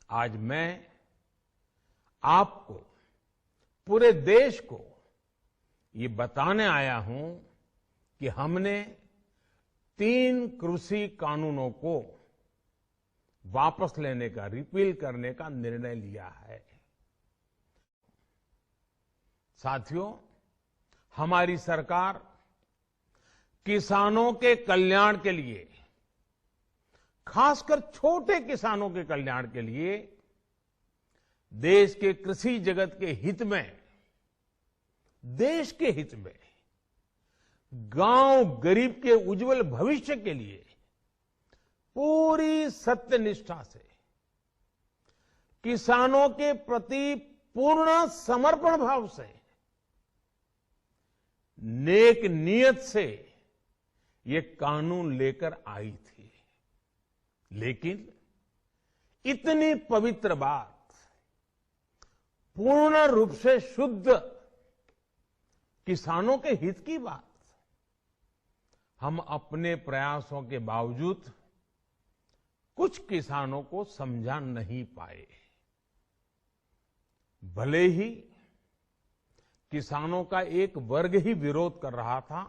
आज मैं आपको, पूरे देश को ये बताने आया हूं कि हमने 3 कृषि कानूनों को वापस लेने का, रिपील करने का निर्णय लिया है। साथियों, हमारी सरकार किसानों के कल्याण के लिए, खासकर छोटे किसानों के कल्याण के लिए, देश के कृषि जगत के हित में, देश के हित में, गांव गरीब के उज्जवल भविष्य के लिए पूरी सत्यनिष्ठा से, किसानों के प्रति पूर्ण समर्पण भाव से, नेक नियत से ये कानून लेकर आई थी। लेकिन इतनी पवित्र बात, पूर्ण रूप से शुद्ध किसानों के हित की बात, हम अपने प्रयासों के बावजूद कुछ किसानों को समझा नहीं पाए। भले ही किसानों का एक वर्ग ही विरोध कर रहा था,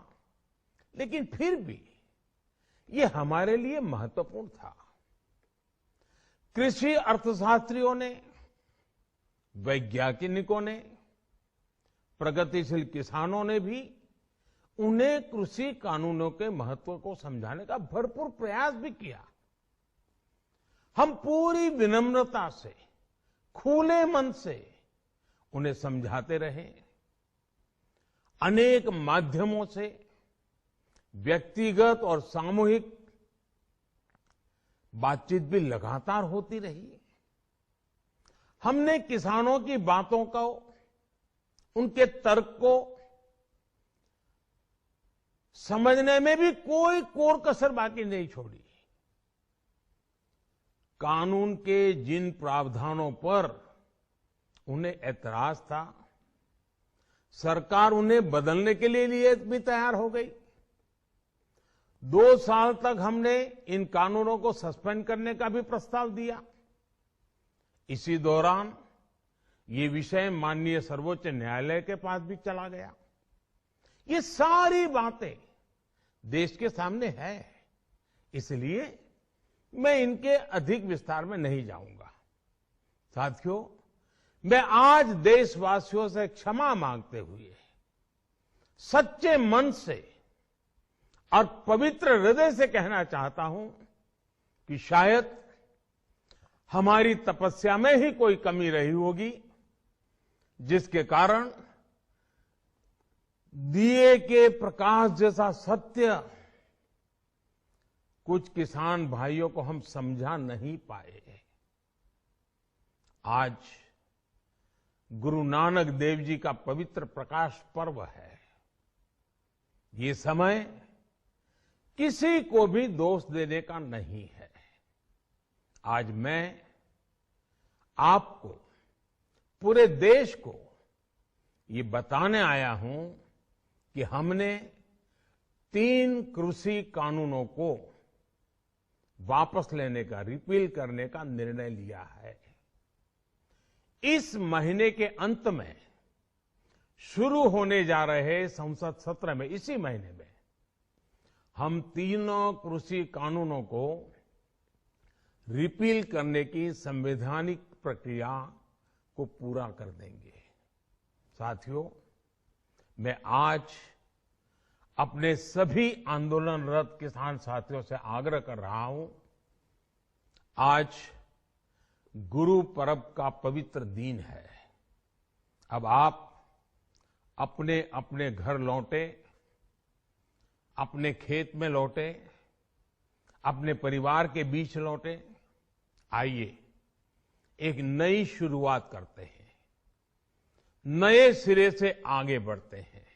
लेकिन फिर भी ये हमारे लिए महत्वपूर्ण था। कृषि अर्थशास्त्रियों ने, वैज्ञानिकों ने, प्रगतिशील किसानों ने भी उन्हें कृषि कानूनों के महत्व को समझाने का भरपूर प्रयास भी किया। हम पूरी विनम्रता से, खुले मन से उन्हें समझाते रहे। अनेक माध्यमों से व्यक्तिगत और सामूहिक बातचीत भी लगातार होती रही। हमने किसानों की बातों को, उनके तर्क को समझने में भी कोई कोर कसर बाकी नहीं छोड़ी। कानून के जिन प्रावधानों पर उन्हें ऐतराज था, सरकार उन्हें बदलने के लिए भी तैयार हो गई। 2 साल तक हमने इन कानूनों को सस्पेंड करने का भी प्रस्ताव दिया। इसी दौरान ये विषय माननीय सर्वोच्च न्यायालय के पास भी चला गया। ये सारी बातें देश के सामने है, इसलिए मैं इनके अधिक विस्तार में नहीं जाऊंगा। साथियों, मैं आज देशवासियों से क्षमा मांगते हुए सच्चे मन से और पवित्र हृदय से कहना चाहता हूं कि शायद हमारी तपस्या में ही कोई कमी रही होगी, जिसके कारण दिए के प्रकाश जैसा सत्य कुछ किसान भाइयों को हम समझा नहीं पाए। आज गुरु नानक देव जी का पवित्र प्रकाश पर्व है। ये समय किसी को भी दोष देने का नहीं है। आज मैं आपको, पूरे देश को ये बताने आया हूं कि हमने 3 कृषि कानूनों को वापस लेने का, रिपील करने का निर्णय लिया है। इस महीने के अंत में शुरू होने जा रहे संसद सत्र में, इसी महीने में, हम 3 कृषि कानूनों को रिपील करने की संवैधानिक प्रक्रिया को पूरा कर देंगे। साथियों, मैं आज अपने सभी आंदोलनरत किसान साथियों से आग्रह कर रहा हूं, आज गुरु पर्व का पवित्र दिन है। अब आप अपने अपने घर लौटे, अपने खेत में लौटे, अपने परिवार के बीच लौटे। आइए एक नई शुरुआत करते हैं, नए सिरे से आगे बढ़ते हैं।